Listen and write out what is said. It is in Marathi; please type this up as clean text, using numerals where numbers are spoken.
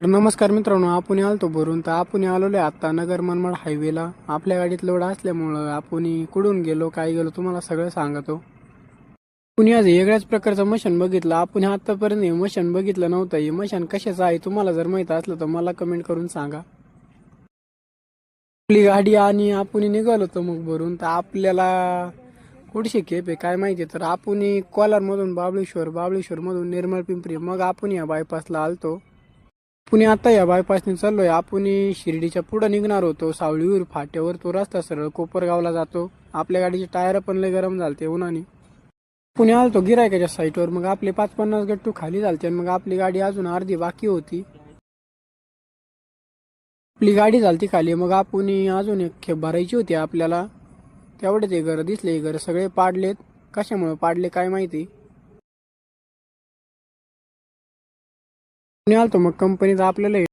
नमस्कार मित्रांनो, आपण आलतो भरून तर आपण आलेलो आहे आता नगर मनमाड हायवेला. आपल्या गाडीत लोड असल्यामुळं आपण कुठून गेलो काय गेलो तुम्हाला सगळं सांगतो. कुणी आज वेगळ्याच प्रकारचं मशीन बघितलं. आपण आतापर्यंत हे मशीन बघितलं नव्हतं. हे मशीन कशाचं आहे तुम्हाला जर माहित असलं तर मला कमेंट करून सांगा. आपली गाडी आणि आपण निघालो होतो मग भरून तर आपल्याला कुठशी खेप आहे काय माहिती. तर आपण कोलारमधून बाबळेश्वर मधून निर्मळ पिंपरी मग आपण या बायपासला आलतो. पुणे आता या बायपासने चाललोय. आपण शिर्डीच्या पुढे निघणार होतो. सावळीवर फाट्यावर तो रस्ता सरळ कोपरगावला जातो. आपल्या गाडीचे टायर पण लय गरम झालते उन्हाने. पुणे आलतो गिरायकाच्या साईटवर. मग आपले 550 गट्टू खाली झालते आणि मग आपली गाडी अजून अर्धी बाकी होती. आपली गाडी झालती खाली. मग आपण अजून एक खेप भरायची होती आपल्याला. तेवढे ते घर दिसले. घर सगळे पाडलेत. कशामुळे पाडले काय माहिती. पुणे आलतो मग कंपनीत आपल्याला